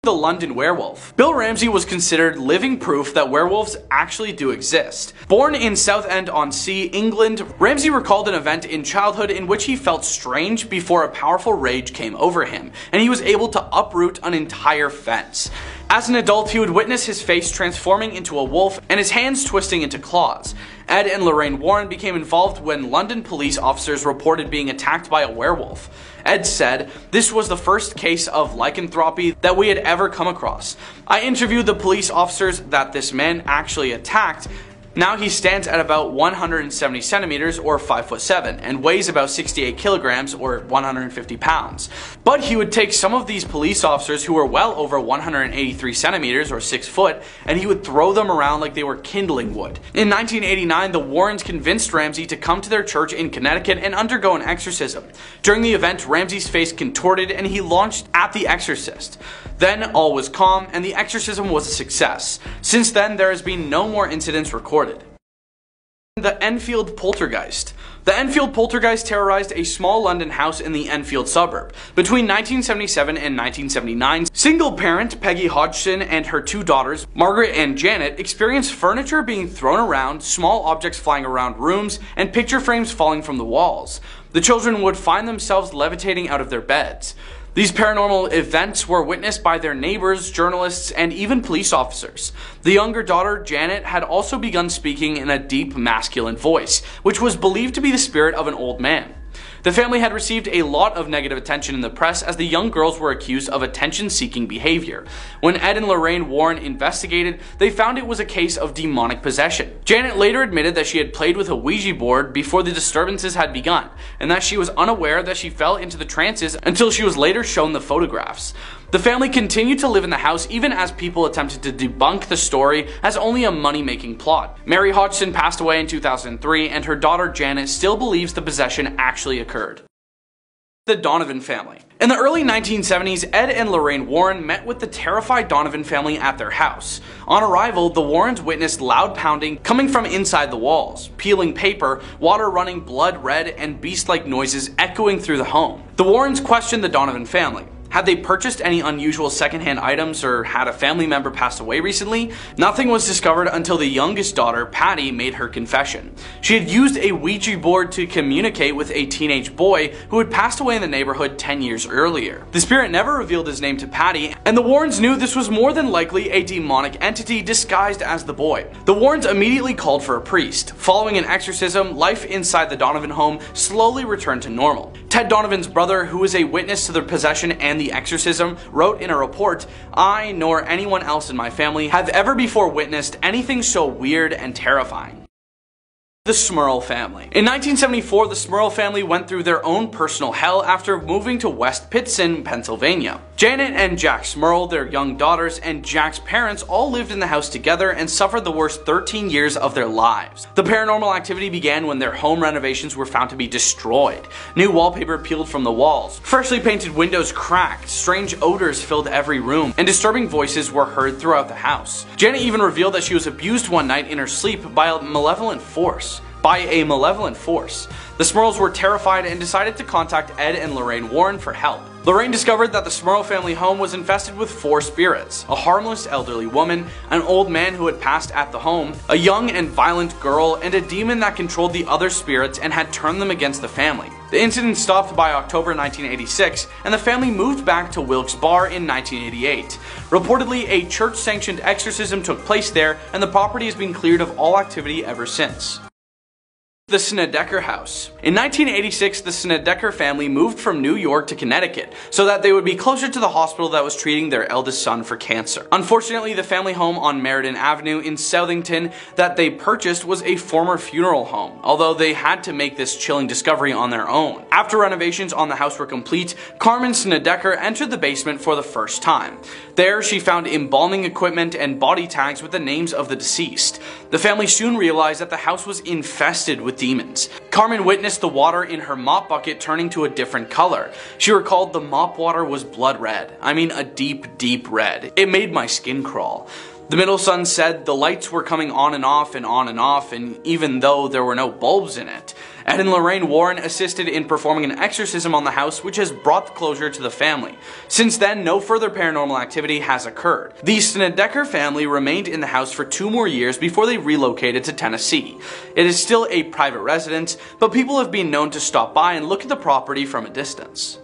The London werewolf. Bill Ramsey was considered living proof that werewolves actually do exist. Born in Southend-on-Sea, England, Ramsey recalled an event in childhood in which he felt strange before a powerful rage came over him, and he was able to uproot an entire fence. As an adult, he would witness his face transforming into a wolf and his hands twisting into claws. Ed and Lorraine Warren became involved when London police officers reported being attacked by a werewolf. Ed said, "This was the first case of lycanthropy that we had ever come across. I interviewed the police officers that this man actually attacked. Now he stands at about 170 centimeters or 5'7" and weighs about 68 kilograms or 150 pounds. But he would take some of these police officers who were well over 183 centimeters or 6 foot and he would throw them around like they were kindling wood." In 1989, the Warrens convinced Ramsey to come to their church in Connecticut and undergo an exorcism. During the event, Ramsey's face contorted and he launched at the exorcist. Then all was calm and the exorcism was a success. Since then, there has been no more incidents recorded. The Enfield Poltergeist. The Enfield Poltergeist terrorized a small London house in the Enfield suburb. Between 1977 and 1979, single parent Peggy Hodgson and her two daughters, Margaret and Janet, experienced furniture being thrown around, small objects flying around rooms, and picture frames falling from the walls. The children would find themselves levitating out of their beds. These paranormal events were witnessed by their neighbors, journalists, and even police officers. The younger daughter, Janet, had also begun speaking in a deep masculine voice, which was believed to be the spirit of an old man. The family had received a lot of negative attention in the press as the young girls were accused of attention-seeking behavior. When Ed and Lorraine Warren investigated, they found it was a case of demonic possession. Janet later admitted that she had played with a Ouija board before the disturbances had begun, and that she was unaware that she fell into the trances until she was later shown the photographs. The family continued to live in the house even as people attempted to debunk the story as only a money-making plot. Mary Hodgson passed away in 2003, and her daughter Janet still believes the possession actually occurred. The Donovan family. In the early 1970s, Ed and Lorraine Warren met with the terrified Donovan family at their house. On arrival, the Warrens witnessed loud pounding coming from inside the walls, peeling paper, water running blood red, and beast-like noises echoing through the home. The Warrens questioned the Donovan family. Had they purchased any unusual secondhand items or had a family member passed away recently? Nothing was discovered until the youngest daughter, Patty, made her confession. She had used a Ouija board to communicate with a teenage boy who had passed away in the neighborhood 10 years earlier. The spirit never revealed his name to Patty, and the Warrens knew this was more than likely a demonic entity disguised as the boy. The Warrens immediately called for a priest. Following an exorcism, life inside the Donovan home slowly returned to normal. Ted Donovan's brother, who was a witness to the possession and the exorcism, wrote in a report, "I, nor anyone else in my family, have ever before witnessed anything so weird and terrifying." The Smurl family. In 1974, the Smurl family went through their own personal hell after moving to West Pittston, Pennsylvania. Janet and Jack Smurl, their young daughters, and Jack's parents all lived in the house together and suffered the worst 13 years of their lives. The paranormal activity began when their home renovations were found to be destroyed. New wallpaper peeled from the walls, freshly painted windows cracked, strange odors filled every room, and disturbing voices were heard throughout the house. Janet even revealed that she was abused one night in her sleep by a malevolent force. The Smurls were terrified and decided to contact Ed and Lorraine Warren for help. Lorraine discovered that the Smurl family home was infested with 4 spirits: a harmless elderly woman, an old man who had passed at the home, a young and violent girl, and a demon that controlled the other spirits and had turned them against the family. The incident stopped by October 1986, and the family moved back to Wilkes Barre in 1988. Reportedly, a church-sanctioned exorcism took place there, and the property has been cleared of all activity ever since. The Snedeker House. In 1986, the Snedeker family moved from New York to Connecticut so that they would be closer to the hospital that was treating their eldest son for cancer. Unfortunately, the family home on Meriden Avenue in Southington that they purchased was a former funeral home, although they had to make this chilling discovery on their own. After renovations on the house were complete, Carmen Snedeker entered the basement for the first time. There, she found embalming equipment and body tags with the names of the deceased. The family soon realized that the house was infested with demons. Carmen witnessed the water in her mop bucket turning to a different color. She recalled the mop water was blood red. I mean, a deep, deep red. It made my skin crawl. The middle son said the lights were coming on and off and on and off, and even though there were no bulbs in it. Ed and Lorraine Warren assisted in performing an exorcism on the house, which has brought closure to the family. Since then, no further paranormal activity has occurred. The Snedeker family remained in the house for 2 more years before they relocated to Tennessee. It is still a private residence, but people have been known to stop by and look at the property from a distance.